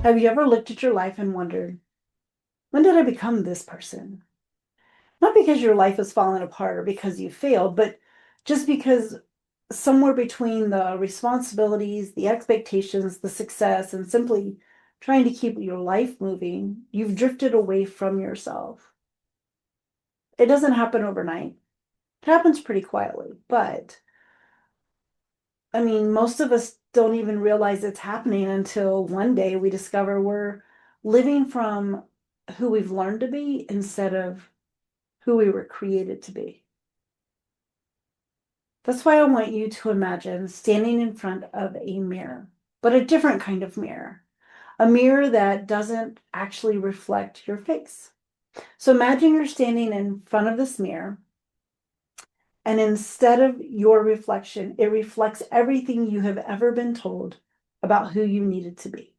Have you ever looked at your life and wondered, when did I become this person? Not because your life has fallen apart or because you failed, but just because somewhere between the responsibilities, the expectations, the success, and simply trying to keep your life moving, you've drifted away from yourself. It doesn't happen overnight. It happens pretty quietly, but I mean, most of us don't even realize it's happening until one day we discover we're living from who we've learned to be instead of who we were created to be. That's why I want you to imagine standing in front of a mirror, but a different kind of mirror, a mirror that doesn't actually reflect your face. So imagine you're standing in front of this mirror, and instead of your reflection, it reflects everything you have ever been told about who you needed to be.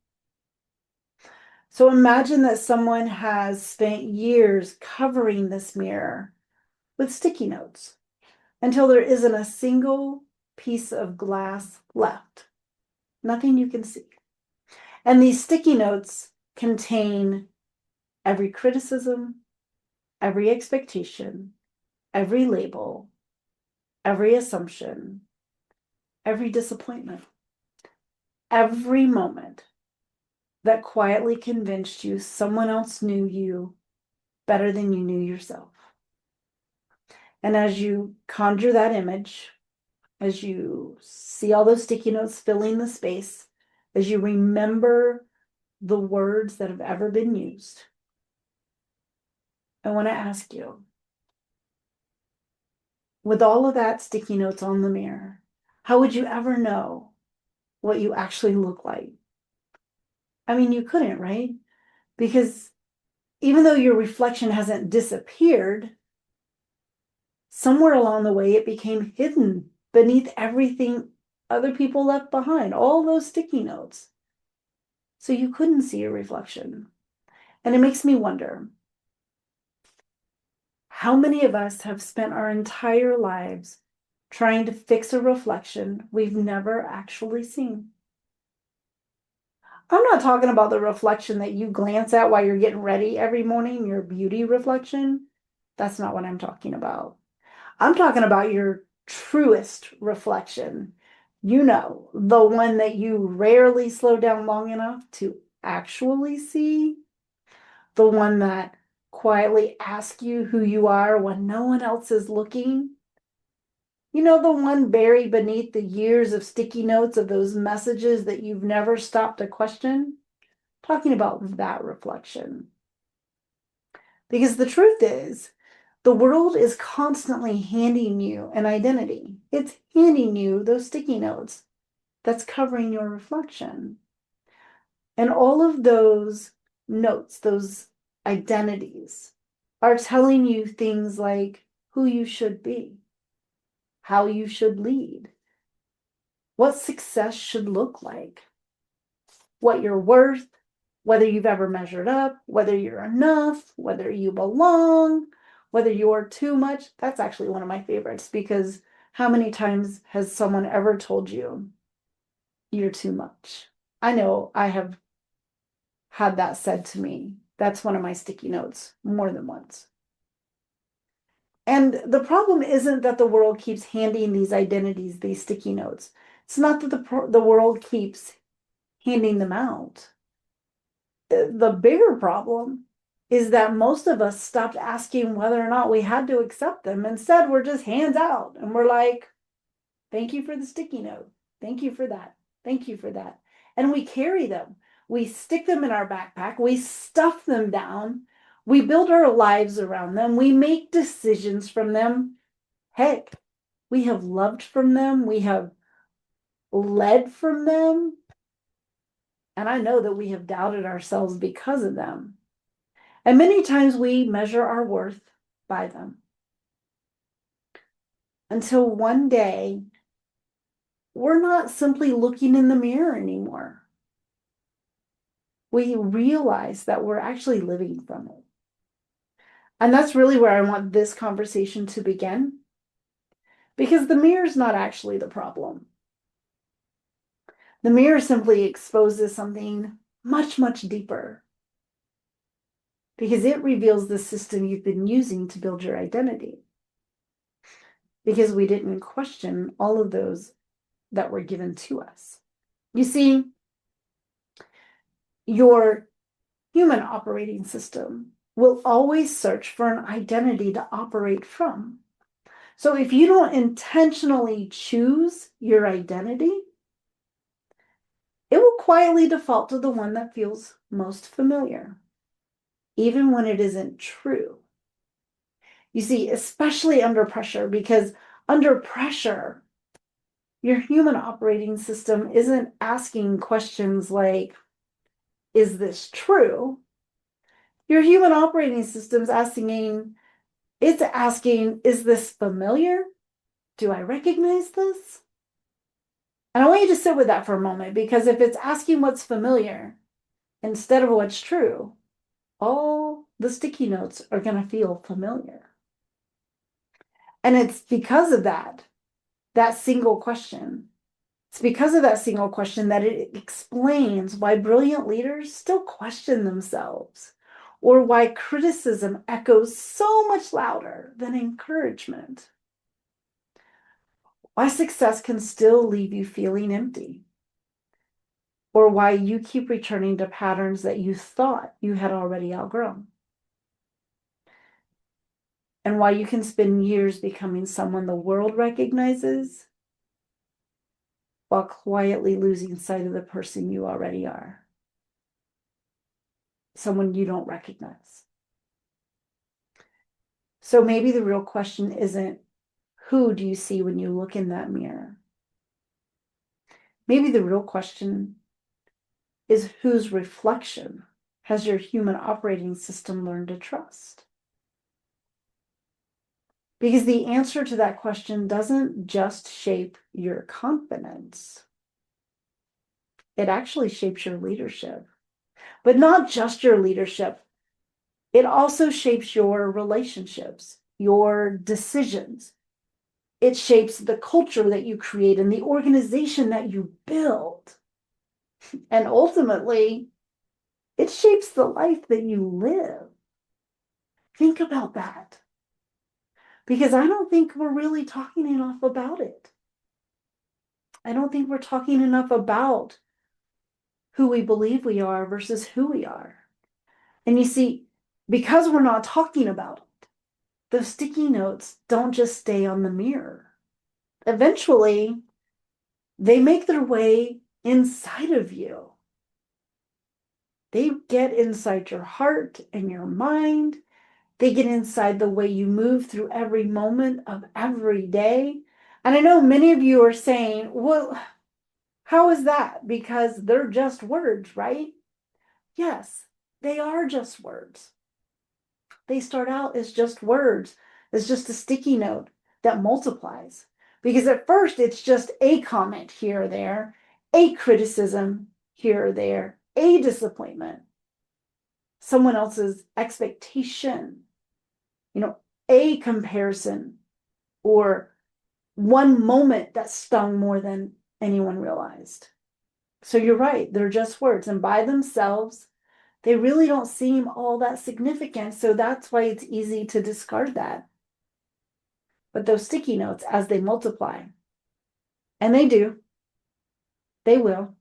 So imagine that someone has spent years covering this mirror with sticky notes until there isn't a single piece of glass left. Nothing you can see. And these sticky notes contain every criticism, every expectation, every label, every assumption, every disappointment, every moment that quietly convinced you someone else knew you better than you knew yourself. And as you conjure that image, as you see all those sticky notes filling the space, as you remember the words that have ever been used, I want to ask you, with all of that sticky notes on the mirror, how would you ever know what you actually look like? I mean, you couldn't, right? Because even though your reflection hasn't disappeared, somewhere along the way it became hidden beneath everything other people left behind, all those sticky notes. So you couldn't see your reflection. And it makes me wonder, how many of us have spent our entire lives trying to fix a reflection we've never actually seen? I'm not talking about the reflection that you glance at while you're getting ready every morning, your beauty reflection. That's not what I'm talking about. I'm talking about your truest reflection. You know, the one that you rarely slow down long enough to actually see, the one that quietly asks you who you are when no one else is looking. You know, the one buried beneath the years of sticky notes of those messages that you've never stopped to question. Talking about that reflection. Because the truth is, the world is constantly handing you an identity. It's handing you those sticky notes that's covering your reflection. And all of those notes, those identities, are telling you things like who you should be, how you should lead, what success should look like, what you're worth, whether you've ever measured up, whether you're enough, whether you belong, whether you're too much. That's actually one of my favorites because how many times has someone ever told you you're too much? I know I have had that said to me. That's one of my sticky notes more than once. And the problem isn't that the world keeps handing these identities, these sticky notes. It's not that the world keeps handing them out. The bigger problem is that most of us stopped asking whether or not we had to accept them. Instead, we're just hands out and we're like, thank you for the sticky note. Thank you for that. Thank you for that. And we carry them. We stick them in our backpack. We stuff them down. We build our lives around them. We make decisions from them. Heck, we have loved from them. We have led from them. And I know that we have doubted ourselves because of them. And many times we measure our worth by them. Until one day, we're not simply looking in the mirror anymore. We realize that we're actually living from it. And that's really where I want this conversation to begin. Because the mirror is not actually the problem. The mirror simply exposes something much, much deeper because it reveals the system you've been using to build your identity. Because we didn't question all of those that were given to us. You see, your human operating system will always search for an identity to operate from. So if you don't intentionally choose your identity, it will quietly default to the one that feels most familiar, even when it isn't true. You see, especially under pressure, because under pressure, your human operating system isn't asking questions like, is this true? Your human operating system's asking, is this familiar? Do I recognize this? And I want you to sit with that for a moment, because if it's asking what's familiar instead of what's true, all the sticky notes are going to feel familiar. And it's because of that single question. It's because of that single question that it explains why brilliant leaders still question themselves, or why criticism echoes so much louder than encouragement, why success can still leave you feeling empty, or why you keep returning to patterns that you thought you had already outgrown, and why you can spend years becoming someone the world recognizes while quietly losing sight of the person you already are, someone you don't recognize. So maybe the real question isn't, who do you see when you look in that mirror? Maybe the real question is, whose reflection has your human operating system learned to trust? Because the answer to that question doesn't just shape your confidence, it actually shapes your leadership. But not just your leadership, it also shapes your relationships, your decisions. It shapes the culture that you create and the organization that you build. And ultimately, it shapes the life that you live. Think about that. Because I don't think we're really talking enough about it. I don't think we're talking enough about who we believe we are versus who we are. And you see, because we're not talking about it, those sticky notes don't just stay on the mirror. Eventually, they make their way inside of you. They get inside your heart and your mind. They get inside the way you move through every moment of every day. And I know many of you are saying, well, how is that? Because they're just words, right? Yes, they are just words. They start out as just words, as just a sticky note that multiplies. Because at first it's just a comment here or there, a criticism here or there, a disappointment, someone else's expectation, a comparison, or one moment that stung more than anyone realized. So you're right, they're just words. And by themselves, they really don't seem all that significant. So that's why it's easy to discard that. But those sticky notes, as they multiply, and they do, they will,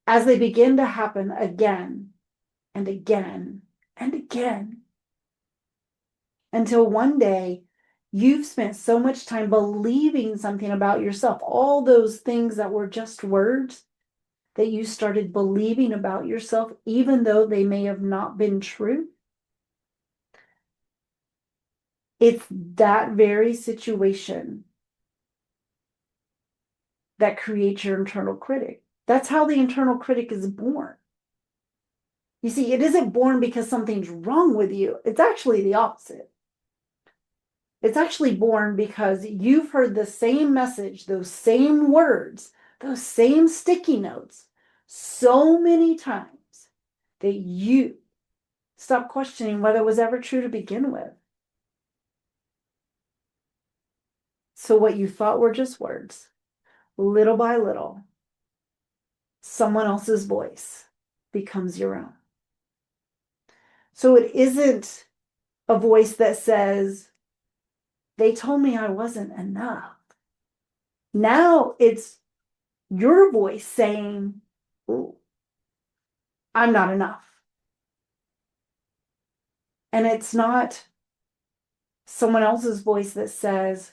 as they begin to happen again and again and again, until one day you've spent so much time believing something about yourself, all those things that were just words, that you started believing about yourself, even though they may have not been true. It's that very situation that creates your internal critic. That's how the internal critic is born. You see, it isn't born because something's wrong with you. It's actually the opposite. It's actually born because you've heard the same message, those same words, those same sticky notes so many times that you stop questioning whether it was ever true to begin with. So what you thought were just words, little by little, someone else's voice, becomes your own. So it isn't a voice that says, they told me I wasn't enough. Now it's your voice saying, ooh, I'm not enough. And it's not someone else's voice that says,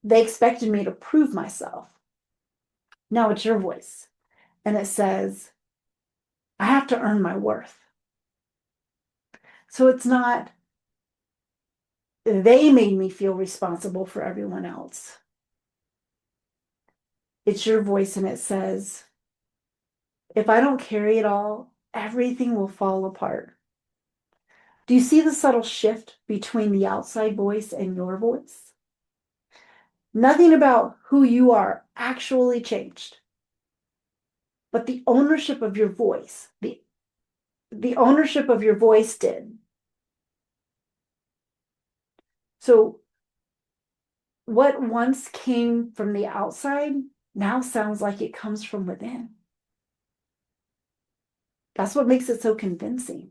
they expected me to prove myself. Now it's your voice. And it says, I have to earn my worth. So it's not, they made me feel responsible for everyone else. It's your voice, and it says, if I don't carry it all, everything will fall apart. Do you see the subtle shift between the outside voice and your voice? Nothing about who you are actually changed, but the ownership of your voice, the ownership of your voice did. So what once came from the outside now sounds like it comes from within. That's what makes it so convincing.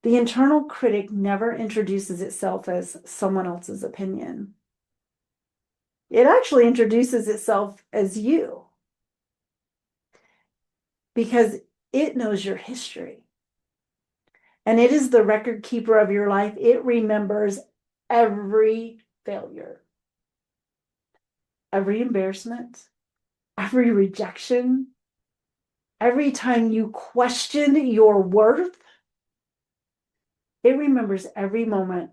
The internal critic never introduces itself as someone else's opinion. It actually introduces itself as you, because it knows your history. And it is the record keeper of your life. It remembers every failure, every embarrassment, every rejection, every time you questioned your worth. It remembers every moment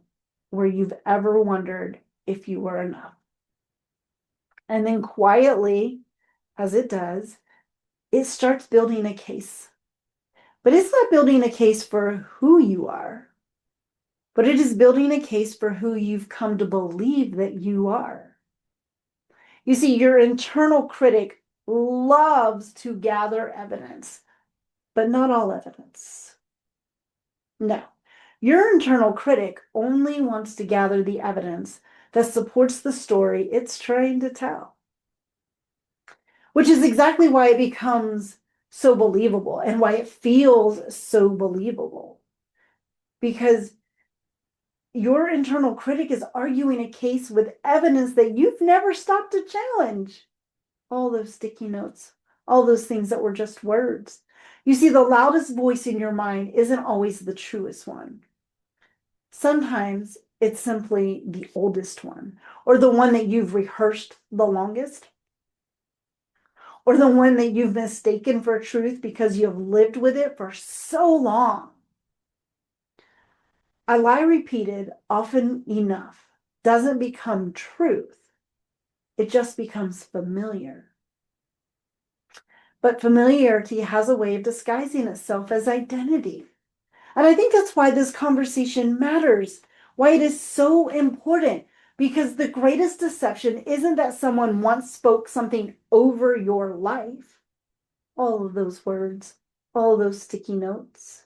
where you've ever wondered if you were enough. And then quietly, as it does, it starts building a case. But it's not building a case for who you are, but it is building a case for who you've come to believe that you are. You see, your internal critic loves to gather evidence, but not all evidence. No, your internal critic only wants to gather the evidence that supports the story it's trying to tell, which is exactly why it becomes so believable and why it feels so believable. Because your internal critic is arguing a case with evidence that you've never stopped to challenge. All those sticky notes, all those things that were just words. You see, the loudest voice in your mind isn't always the truest one. Sometimes it's simply the oldest one, or the one that you've rehearsed the longest, or the one that you've mistaken for truth because you've lived with it for so long. A lie repeated often enough doesn't become truth. It just becomes familiar. But familiarity has a way of disguising itself as identity. And I think that's why this conversation matters, why it is so important, because the greatest deception isn't that someone once spoke something over your life. All of those words, all those sticky notes.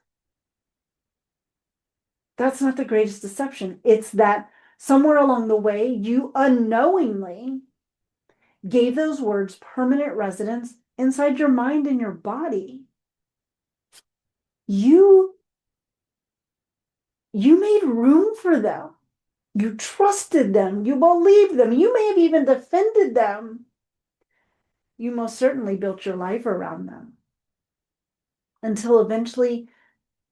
That's not the greatest deception. It's that somewhere along the way, you unknowingly gave those words permanent residence inside your mind and your body. You made room for them. You trusted them. You believed them. You may have even defended them. You most certainly built your life around them until eventually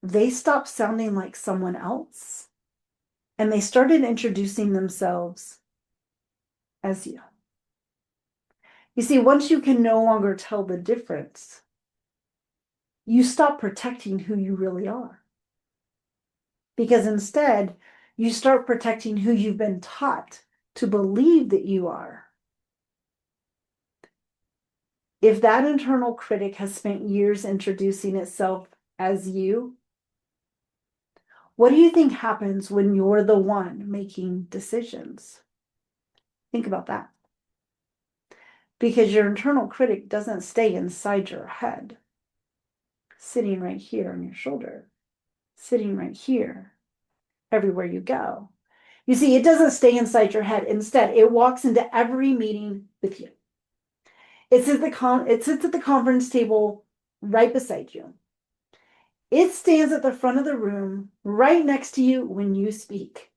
they stopped sounding like someone else and they started introducing themselves as you. You see, once you can no longer tell the difference, you stop protecting who you really are. Because instead, you start protecting who you've been taught to believe that you are. If that internal critic has spent years introducing itself as you, what do you think happens when you're the one making decisions? Think about that. Because your internal critic doesn't stay inside your head, sitting right here on your shoulder, sitting right here, everywhere you go. You see, it doesn't stay inside your head. Instead, it walks into every meeting with you. It sits at the conference table right beside you. It stands at the front of the room, right next to you when you speak.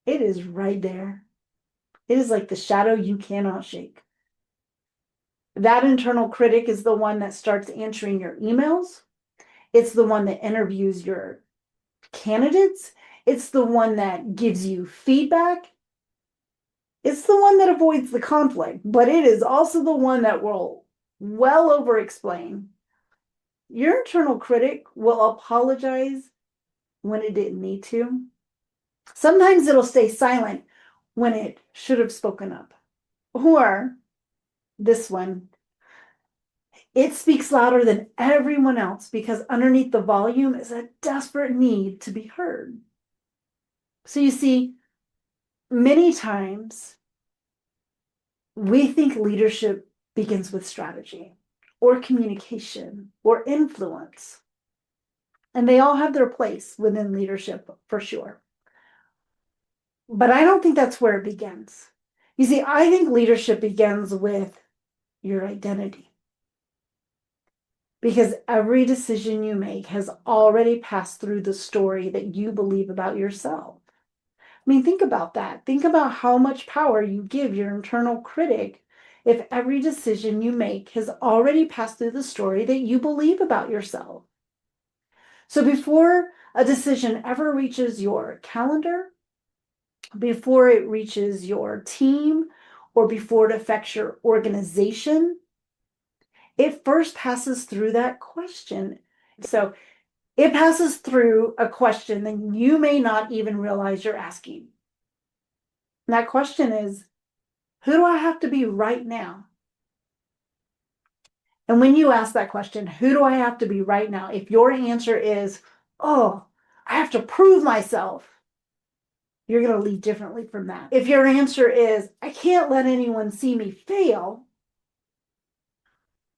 It is right there. It is like the shadow you cannot shake. That internal critic is the one that starts answering your emails. It's the one that interviews your candidates. It's the one that gives you feedback. It's the one that avoids the conflict, but it is also the one that will well over explain. Your internal critic will apologize when it didn't need to. Sometimes it'll stay silent when it should have spoken up. Or this one, it speaks louder than everyone else because underneath the volume is a desperate need to be heard. So you see, many times we think leadership begins with strategy or communication or influence. And they all have their place within leadership for sure. But I don't think that's where it begins. You see, I think leadership begins with your identity. Because every decision you make has already passed through the story that you believe about yourself. I mean, think about that. Think about how much power you give your internal critic if every decision you make has already passed through the story that you believe about yourself. So before a decision ever reaches your calendar, before it reaches your team, or before it affects your organization, it first passes through that question. So it passes through a question that you may not even realize you're asking. And that question is, who do I have to be right now? And when you ask that question, who do I have to be right now? If your answer is, oh, I have to prove myself, you're going to lead differently from that. If your answer is, I can't let anyone see me fail,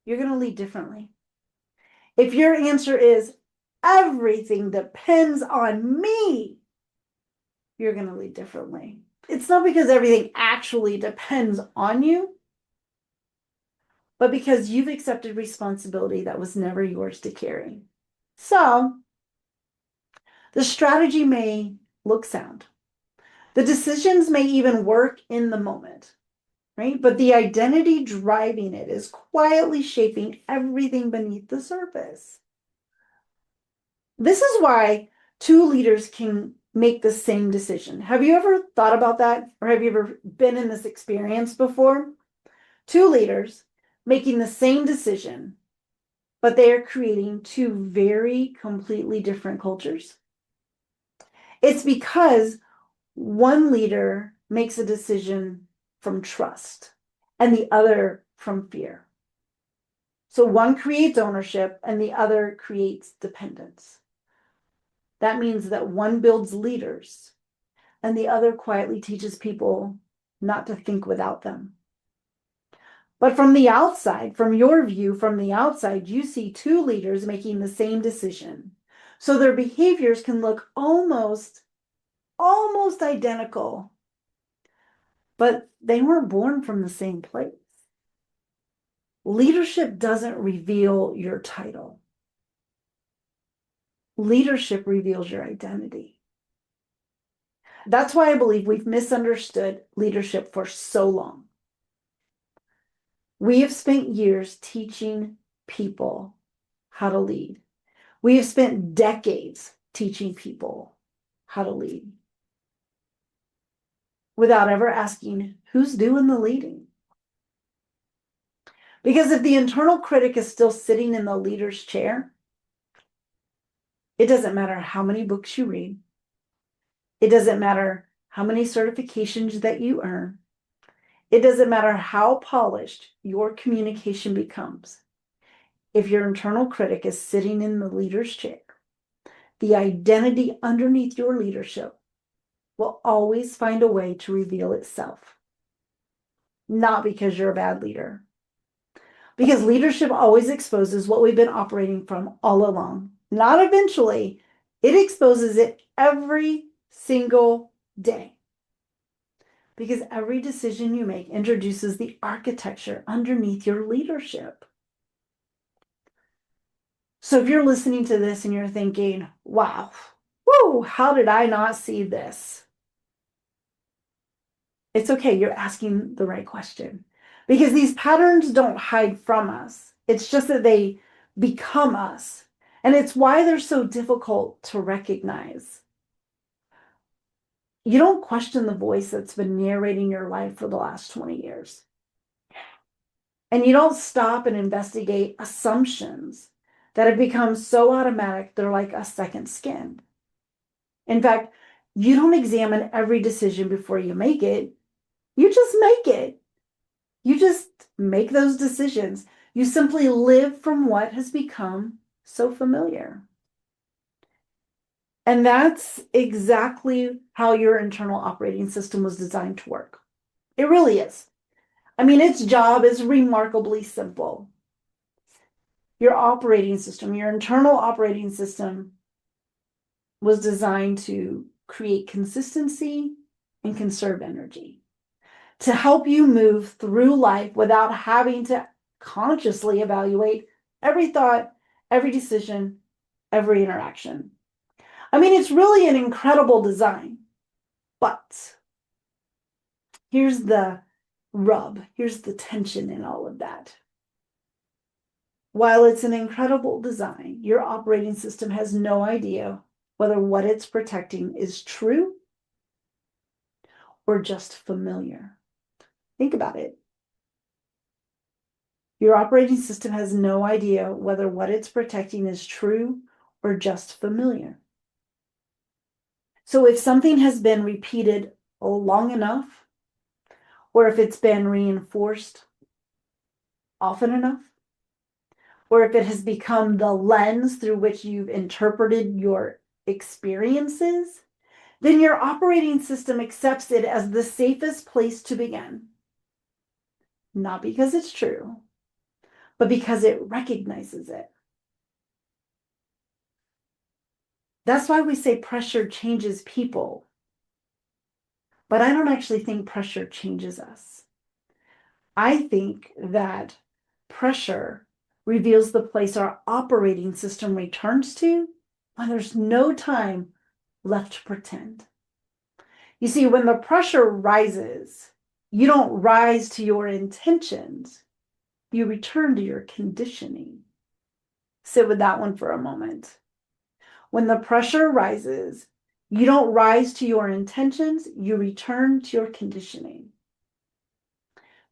you're going to lead differently. If your answer is, everything depends on me, you're going to lead differently. It's not because everything actually depends on you, but because you've accepted responsibility that was never yours to carry. So, the strategy may look sound. The decisions may even work in the moment, right? But the identity driving it is quietly shaping everything beneath the surface. This is why two leaders can make the same decision. Have you ever thought about that? Or have you ever been in this experience before? Two leaders making the same decision, but they are creating two very completely different cultures. It's because one leader makes a decision from trust and the other from fear. So one creates ownership and the other creates dependence. That means that one builds leaders and the other quietly teaches people not to think without them. But from the outside, from your view, from the outside, you see two leaders making the same decision. So their behaviors can look almost identical, but they weren't born from the same place. Leadership doesn't reveal your title. Leadership reveals your identity. That's why I believe we've misunderstood leadership for so long. We have spent years teaching people how to lead. We have spent decades teaching people how to lead without ever asking who's doing the leading. Because if the internal critic is still sitting in the leader's chair, it doesn't matter how many books you read. It doesn't matter how many certifications that you earn. It doesn't matter how polished your communication becomes. If your internal critic is sitting in the leader's chair, the identity underneath your leadership will always find a way to reveal itself. Not because you're a bad leader. Because leadership always exposes what we've been operating from all along. Not eventually, it exposes it every single day. Because every decision you make introduces the architecture underneath your leadership. So if you're listening to this and you're thinking, wow, whoa, how did I not see this? It's okay, you're asking the right question. Because these patterns don't hide from us. It's just that they become us. And it's why they're so difficult to recognize. You don't question the voice that's been narrating your life for the last 20 years. And you don't stop and investigate assumptions that have become so automatic, they're like a second skin. In fact, you don't examine every decision before you make it. You just make it. You just make those decisions. You simply live from what has become so familiar. And that's exactly how your internal operating system was designed to work. It really is. I mean, its job is remarkably simple. Your operating system, your internal operating system was designed to create consistency and conserve energy, to help you move through life without having to consciously evaluate every thought, every decision, every interaction. I mean, it's really an incredible design, but here's the rub, here's the tension in all of that. While it's an incredible design, your operating system has no idea whether what it's protecting is true or just familiar. Think about it. Your operating system has no idea whether what it's protecting is true or just familiar. So if something has been repeated long enough, or if it's been reinforced often enough, or if it has become the lens through which you've interpreted your experiences, then your operating system accepts it as the safest place to begin. Not because it's true, but because it recognizes it. That's why we say pressure changes people. But I don't actually think pressure changes us. I think that pressure reveals the place our operating system returns to when there's no time left to pretend. You see, when the pressure rises, you don't rise to your intentions, you return to your conditioning. Sit with that one for a moment. When the pressure rises, you don't rise to your intentions, you return to your conditioning.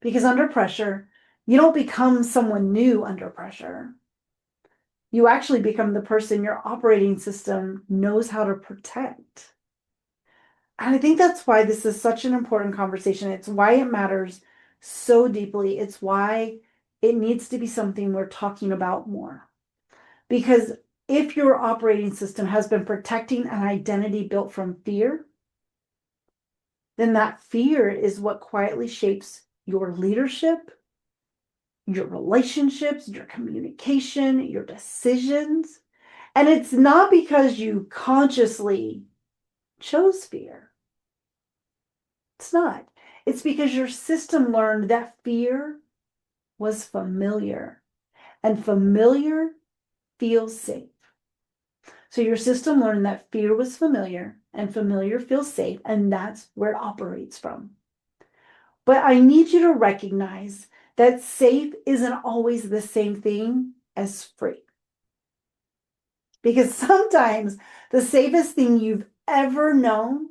Because under pressure, you don't become someone new under pressure. You actually become the person your operating system knows how to protect. And I think that's why this is such an important conversation. It's why it matters so deeply. It's why it needs to be something we're talking about more. Because if your operating system has been protecting an identity built from fear, then that fear is what quietly shapes your leadership, your relationships, your communication, your decisions. And it's not because you consciously chose fear. It's not. It's because your system learned that fear was familiar, and familiar feels safe. So your system learned that fear was familiar, and familiar feels safe, and that's where it operates from. But I need you to recognize that safe isn't always the same thing as free. Because sometimes the safest thing you've ever known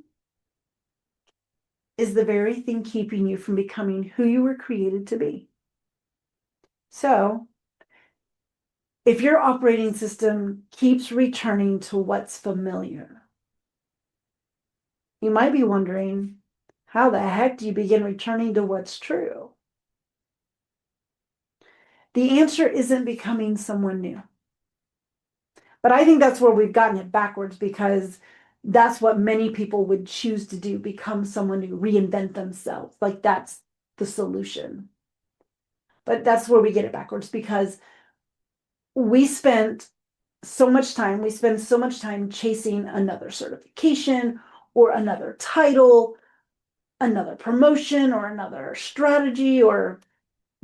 is the very thing keeping you from becoming who you were created to be. So, if your operating system keeps returning to what's familiar, you might be wondering, how the heck do you begin returning to what's true? The answer isn't becoming someone new. But I think that's where we've gotten it backwards, because that's what many people would choose to do, become someone new, reinvent themselves. Like that's the solution. But that's where we get it backwards, because we spend we spend so much time chasing another certification or another title, another promotion or another strategy, or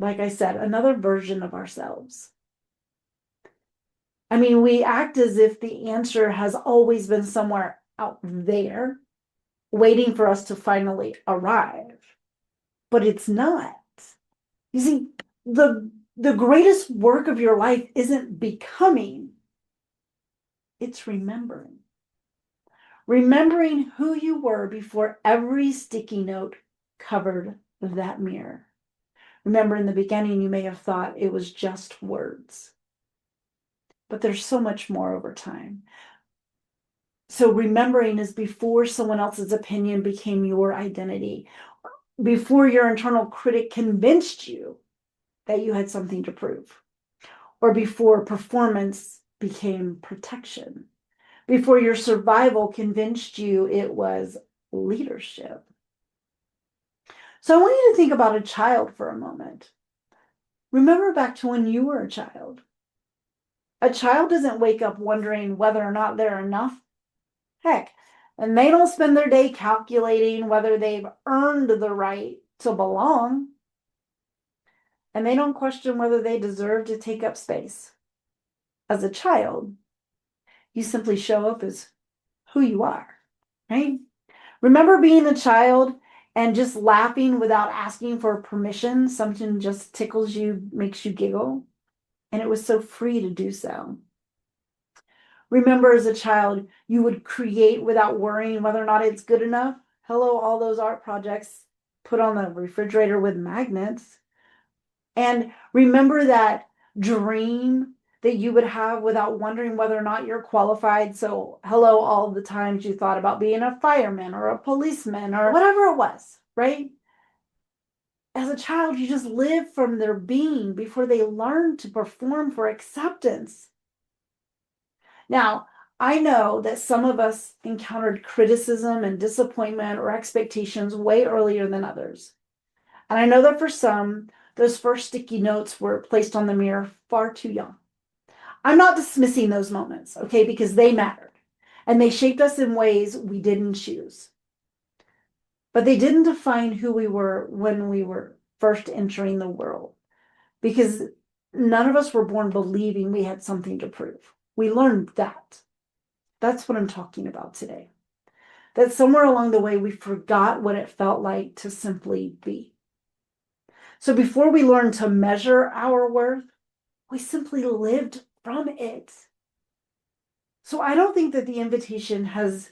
like I said, another version of ourselves. I mean, we act as if the answer has always been somewhere out there, waiting for us to finally arrive. But it's not. You see, the greatest work of your life isn't becoming, it's remembering. Remembering who you were before every sticky note covered that mirror. Remember, in the beginning, you may have thought it was just words, but there's so much more over time. So remembering is before someone else's opinion became your identity, before your internal critic convinced you that you had something to prove, or before performance became protection, before your survival convinced you it was leadership. So I want you to think about a child for a moment. Remember back to when you were a child. A child doesn't wake up wondering whether or not they're enough. Heck, and they don't spend their day calculating whether they've earned the right to belong. And they don't question whether they deserve to take up space. As a child, you simply show up as who you are, right? Remember being a child and just laughing without asking for permission? Something just tickles you, makes you giggle. And it was so free to do so. Remember as a child, you would create without worrying whether or not it's good enough. Hello, all those art projects put on the refrigerator with magnets. And remember that dream that you would have without wondering whether or not you're qualified. So, hello, all the times you thought about being a fireman or a policeman or whatever it was, right? As a child, you just live from their being before they learn to perform for acceptance. Now, I know that some of us encountered criticism and disappointment or expectations way earlier than others. And I know that for some, those first sticky notes were placed on the mirror far too young. I'm not dismissing those moments, okay, because they mattered and they shaped us in ways we didn't choose. But they didn't define who we were when we were first entering the world, because none of us were born believing we had something to prove. We learned that. That's what I'm talking about today. That somewhere along the way, we forgot what it felt like to simply be. So before we learned to measure our worth, we simply lived from it. So I don't think that the invitation has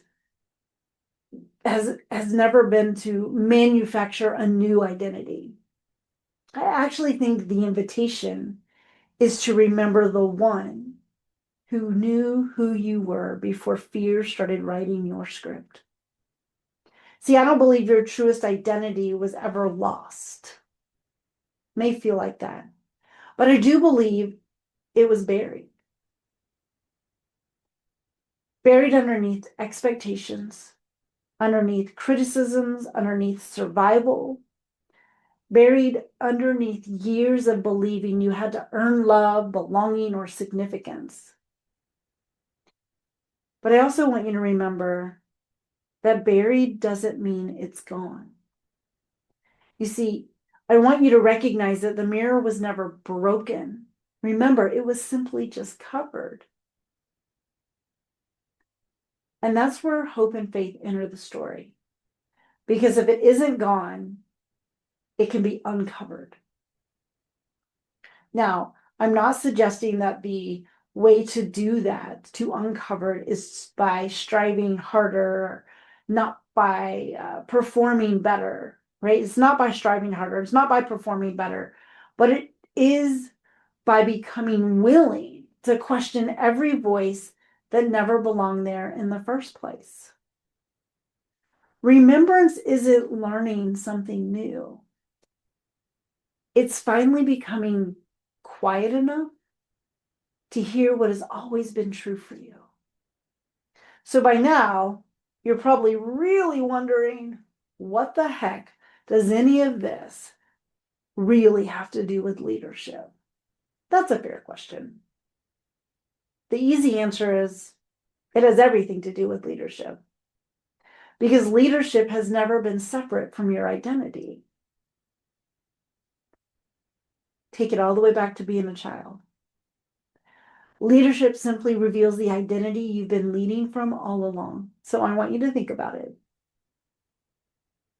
never been to manufacture a new identity. I actually think the invitation is to remember the one who knew who you were before fear started writing your script. See, I don't believe your truest identity was ever lost. May feel like that. But I do believe it was buried. Buried underneath expectations, underneath criticisms, underneath survival, buried underneath years of believing you had to earn love, belonging, or significance. But I also want you to remember that buried doesn't mean it's gone. You see, I want you to recognize that the mirror was never broken. Remember, it was simply just covered. And that's where hope and faith enter the story. Because if it isn't gone, it can be uncovered. Now, I'm not suggesting that the way to do that, to uncover it, is by striving harder, not by performing better, right? It's not by striving harder, it's not by performing better, but it is by becoming willing to question every voice that never belonged there in the first place. Remembrance isn't learning something new. It's finally becoming quiet enough to hear what has always been true for you. So by now, you're probably really wondering, what the heck does any of this really have to do with leadership? That's a fair question. The easy answer is it has everything to do with leadership. Because leadership has never been separate from your identity. Take it all the way back to being a child. Leadership simply reveals the identity you've been leading from all along. So I want you to think about it.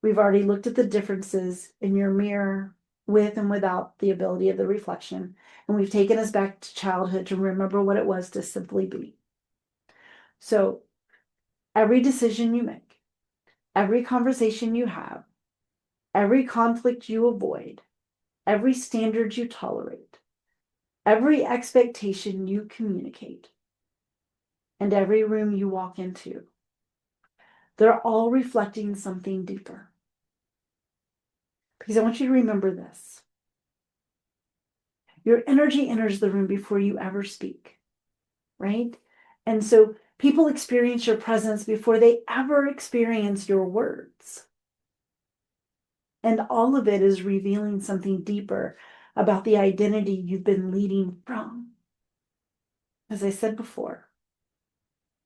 We've already looked at the differences in your mirror with and without the ability of the reflection. And we've taken us back to childhood to remember what it was to simply be. So every decision you make, every conversation you have, every conflict you avoid, every standard you tolerate, every expectation you communicate, and every room you walk into, they're all reflecting something deeper. Because I want you to remember this. Your energy enters the room before you ever speak, right? And so people experience your presence before they ever experience your words. And all of it is revealing something deeper about the identity you've been leading from. As I said before,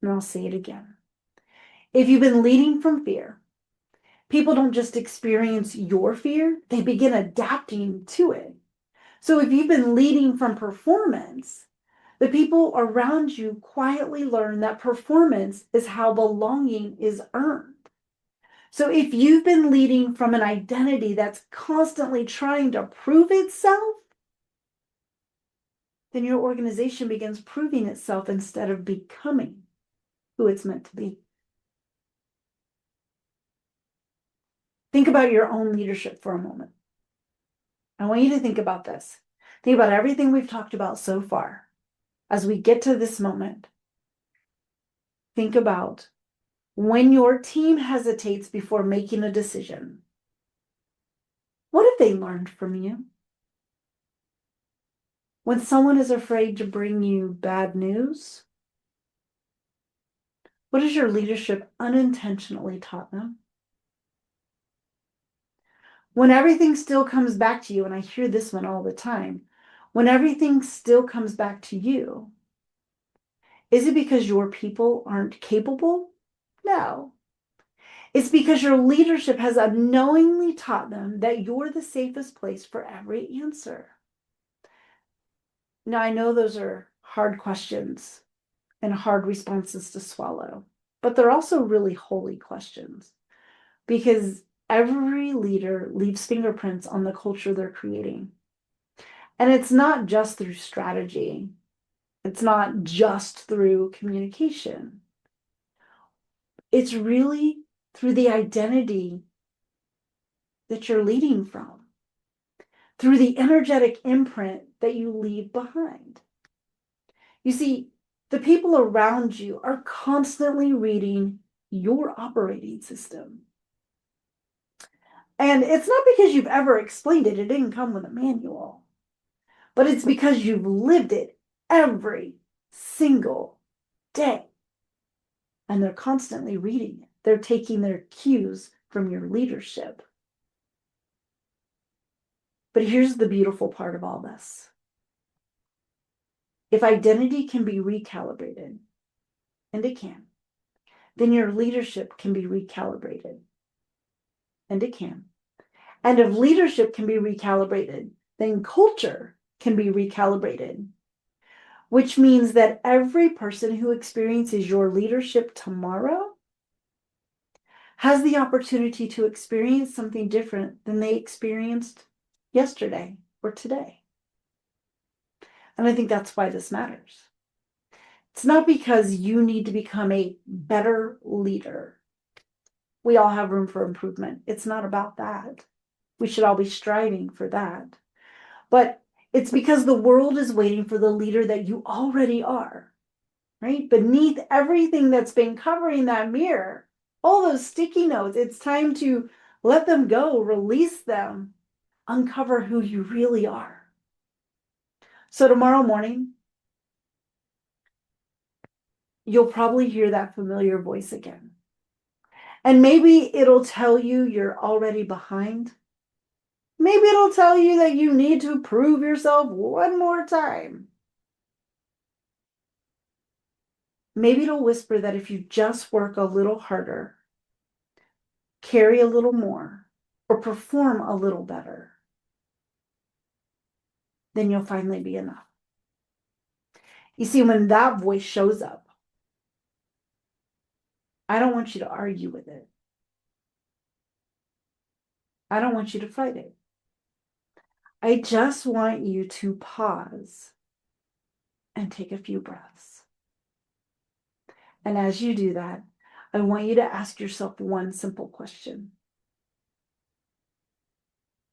and I'll say it again. If you've been leading from fear, people don't just experience your fear, they begin adapting to it. So if you've been leading from performance, the people around you quietly learn that performance is how belonging is earned. So if you've been leading from an identity that's constantly trying to prove itself, then your organization begins proving itself instead of becoming who it's meant to be. Think about your own leadership for a moment. I want you to think about this. Think about everything we've talked about so far. As we get to this moment, think about when your team hesitates before making a decision. What have they learned from you? When someone is afraid to bring you bad news, what has your leadership unintentionally taught them? When everything still comes back to you, and I hear this one all the time, when everything still comes back to you, is it because your people aren't capable? No. It's because your leadership has unknowingly taught them that you're the safest place for every answer. Now, I know those are hard questions and hard responses to swallow, but they're also really holy questions because every leader leaves fingerprints on the culture they're creating. And it's not just through strategy. It's not just through communication. It's really through the identity that you're leading from, through the energetic imprint that you leave behind. You see, the people around you are constantly reading your operating system. And it's not because you've ever explained it, it didn't come with a manual, but it's because you've lived it every single day. And they're constantly reading it. They're taking their cues from your leadership. But here's the beautiful part of all this. If identity can be recalibrated, and it can, then your leadership can be recalibrated, and it can. And if leadership can be recalibrated, then culture can be recalibrated, which means that every person who experiences your leadership tomorrow has the opportunity to experience something different than they experienced yesterday or today. And I think that's why this matters. It's not because you need to become a better leader. We all have room for improvement. It's not about that. We should all be striving for that. But it's because the world is waiting for the leader that you already are, right? Beneath everything that's been covering that mirror, all those sticky notes, it's time to let them go, release them, uncover who you really are. So tomorrow morning, you'll probably hear that familiar voice again. And maybe it'll tell you you're already behind. Maybe it'll tell you that you need to prove yourself one more time. Maybe it'll whisper that if you just work a little harder, carry a little more, or perform a little better, then you'll finally be enough. You see, when that voice shows up, I don't want you to argue with it. I don't want you to fight it. I just want you to pause and take a few breaths. And as you do that, I want you to ask yourself one simple question.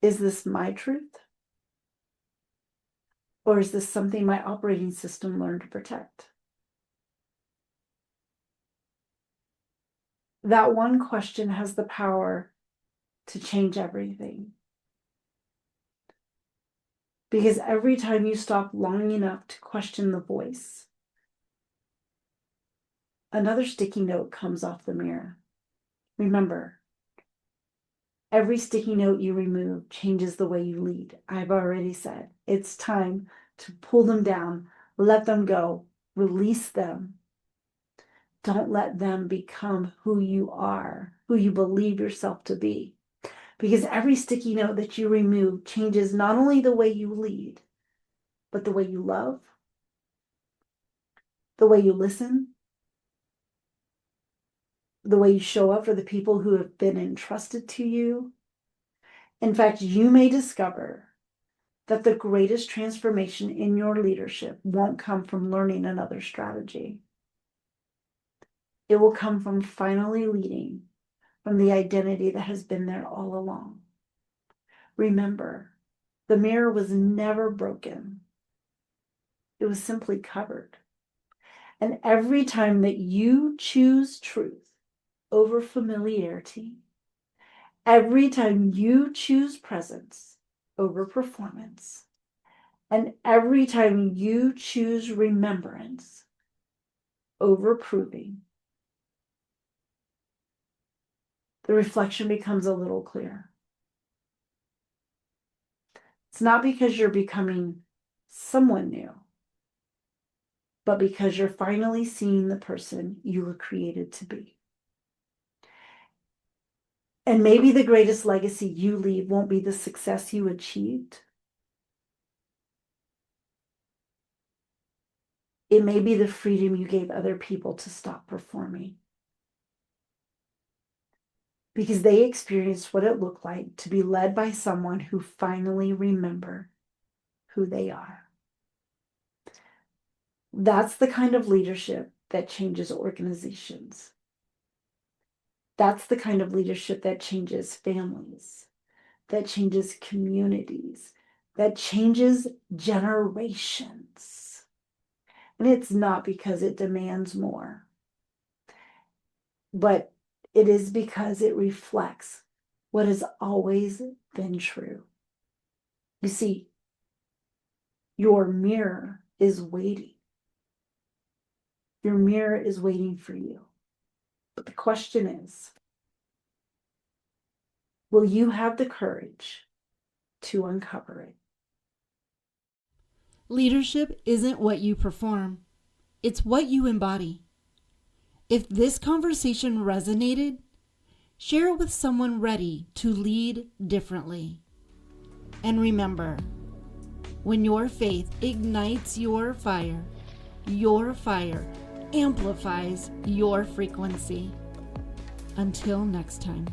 Is this my truth? Or is this something my operating system learned to protect? That one question has the power to change everything. Because every time you stop long enough to question the voice, another sticky note comes off the mirror. Remember, every sticky note you remove changes the way you lead. I've already said it's time to pull them down, let them go, release them. Don't let them become who you are, who you believe yourself to be. Because every sticky note that you remove changes not only the way you lead, but the way you love, the way you listen, the way you show up for the people who have been entrusted to you. In fact, you may discover that the greatest transformation in your leadership won't come from learning another strategy. It will come from finally leading from the identity that has been there all along. Remember, the mirror was never broken. It was simply covered. And every time that you choose truth over familiarity, every time you choose presence over performance, and every time you choose remembrance over proving, the reflection becomes a little clearer. It's not because you're becoming someone new, but because you're finally seeing the person you were created to be. And maybe the greatest legacy you leave won't be the success you achieved. It may be the freedom you gave other people to stop performing. Because they experienced what it looked like to be led by someone who finally remembered who they are. That's the kind of leadership that changes organizations. That's the kind of leadership that changes families, that changes communities, that changes generations. And it's not because it demands more, but it is because it reflects what has always been true. You see, your mirror is waiting. Your mirror is waiting for you. But the question is, will you have the courage to uncover it? Leadership isn't what you perform, it's what you embody. If this conversation resonated, share it with someone ready to lead differently. And remember, when your faith ignites your fire amplifies your frequency. Until next time.